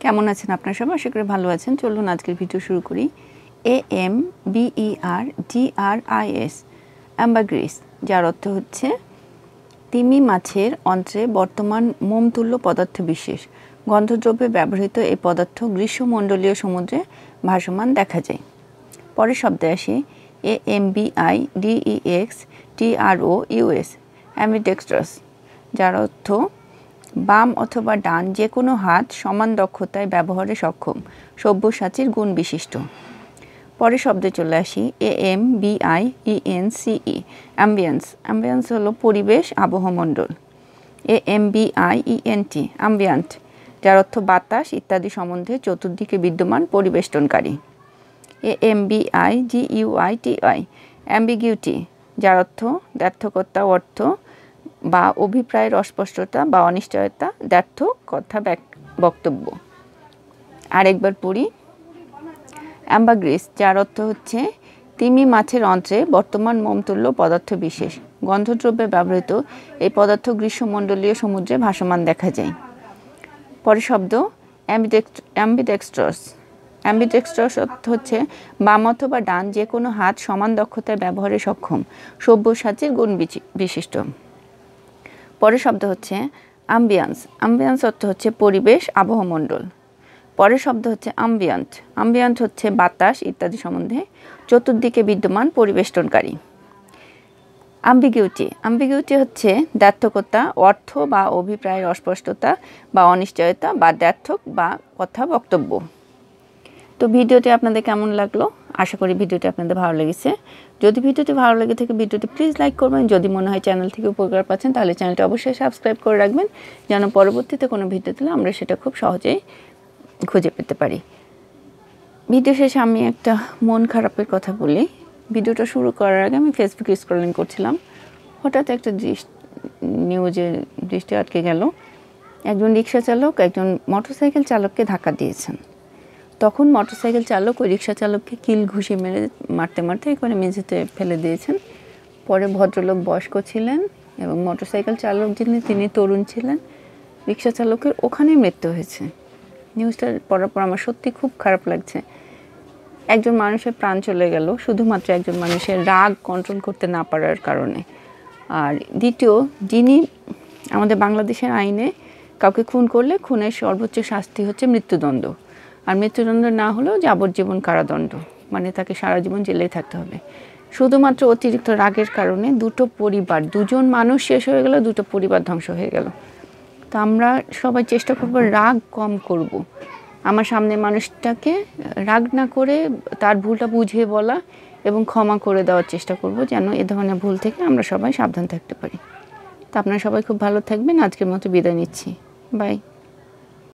কেমন আছেন আপনারা সবাই? আশা করি ভালো আছেন। চলুন আজকের ভিডিও শুরু করি। AMBERGRIS অ্যাম্বারগ্রিস, যার অর্থ হচ্ছে তিমি মাছের অন্ত্রে বর্তমান মোমতুল্য পদার্থ বিশেষ। গন্ধদ্রব্যে ব্যবহৃত এই পদার্থ গ্রীষ্মমণ্ডলীয় সমুদ্রে ভাসমান দেখা যায়। পরের শব্দে আসি AMBIDEXTROUS অ্যাম্বিডেক্সট্রাস, যার অর্থ বাম অথবা ডান যে কোনো হাত সমান দক্ষতায় ব্যবহারে সক্ষম, সব্যসাচীর গুণ বিশিষ্ট। পরের শব্দে চলে আসি AMBIENCE অ্যাম্বিয়েন্স। অ্যাম্বিয়েন্স হলো পরিবেশ, আবহমণ্ডল। AMBIENT অ্যাম্বিয়ান্ট, যার অর্থ বাতাস ইত্যাদি সম্বন্ধে চতুর্দিকে বিদ্যমান পরিবেষ্টনকারী। AMBIGUITY অ্যাম্বিগিউটি, যার অর্থ দ্ব্যর্থকতা, অর্থ বা অভিপ্রায়ের অস্পষ্টতা বা অনিশ্চয়তা, দ্ব্যর্থ কথা বক্তব্য। আরেকবার পড়ি। অ্যাম্বারগ্রিস, যার অর্থ হচ্ছে তিমি মাছের অন্ত্রে বর্তমান মোমতুল্য পদার্থ বিশেষ। গন্ধদ্রব্যে ব্যবহৃত এই পদার্থ গ্রীষ্মমণ্ডলীয় সমুদ্রে ভাসমান দেখা যায়। পরের শব্দ অ্যাম্বিডেক্সট্রাস। অ্যাম্বিডেক্সট্রাস অর্থ হচ্ছে বাম অথবা ডান যে কোনো হাত সমান দক্ষতায় ব্যবহারে সক্ষম, সব্যসাচীর গুণ বিশিষ্ট। পরের শব্দ হচ্ছে অ্যাম্বিয়েন্স। অ্যাম্বিয়েন্স অর্থ হচ্ছে পরিবেশ, আবহমণ্ডল। পরের শব্দ হচ্ছে অ্যাম্বিয়েন্ট। অ্যাম্বিয়েন্ট হচ্ছে বাতাস ইত্যাদি সম্বন্ধে চতুর্দিকে বিদ্যমান পরিবেষ্টনকারী। অ্যাম্বিগিউটি। অ্যাম্বিগিউটি হচ্ছে দ্ব্যর্থকতা, অর্থ বা অভিপ্রায়ের অস্পষ্টতা বা অনিশ্চয়তা বা দ্ব্যর্থক বা কথা বক্তব্য। তো ভিডিওটি আপনাদের কেমন লাগলো? আশা করি ভিডিওটি আপনাদের ভালো লেগেছে। যদি ভিডিওটি ভালো লেগে থাকে ভিডিওটি প্লিজ লাইক করবেন। যদি মনে হয় চ্যানেল থেকে উপকার পাচ্ছেন তাহলে চ্যানেলটি অবশ্যই সাবস্ক্রাইব করে রাখবেন, যেন পরবর্তীতে কোনো ভিডিও দিলে আমরা সেটা খুব সহজেই খুঁজে পেতে পারি। ভিডিও শেষে আমি একটা মন খারাপের কথা বলি। ভিডিওটা শুরু করার আগে আমি ফেসবুকে স্ক্রলিং করছিলাম, হঠাৎ একটা নিউজের দৃষ্টি আটকে গেল। একজন রিক্সা চালক একজন মোটরসাইকেল চালককে ধাক্কা দিয়েছেন। তখন মোটরসাইকেল চালক ওই রিক্সা চালককে কিল ঘুষি মেরে মারতে এখানে মেঝেতে ফেলে দিয়েছেন। পরে ভদ্রলোক বয়স্ক ছিলেন এবং মোটরসাইকেল চালক যিনি তিনি তরুণ ছিলেন। রিক্সা চালকের ওখানেই মৃত্যু হয়েছে। নিউজটা পড়ার পর আমার সত্যি খুব খারাপ লাগছে। একজন মানুষের প্রাণ চলে গেল শুধুমাত্র একজন মানুষের রাগ কন্ট্রোল করতে না পারার কারণে। আর দ্বিতীয়, যিনি আমাদের বাংলাদেশের আইনে কাউকে খুন করলে খুনের সর্বোচ্চ শাস্তি হচ্ছে মৃত্যুদণ্ড, আর মৃত্যুদণ্ড না হলেও যাবজ্জীবন কারাদণ্ড, মানে তাকে সারা জীবন জেলেই থাকতে হবে। শুধুমাত্র অতিরিক্ত রাগের কারণে দুজন মানুষ শেষ হয়ে গেল, দুটো পরিবার ধ্বংস হয়ে গেল। তো আমরা সবাই চেষ্টা করব রাগ কম করব, আমার সামনে মানুষটাকে রাগ না করে তার ভুলটা বুঝিয়ে বলা এবং ক্ষমা করে দেওয়ার চেষ্টা করব, যেন এ ধরনের ভুল থেকে আমরা সবাই সাবধান থাকতে পারি। তো আপনারা সবাই খুব ভালো থাকবেন। আজকের মতো বিদায় নিচ্ছি। বাই।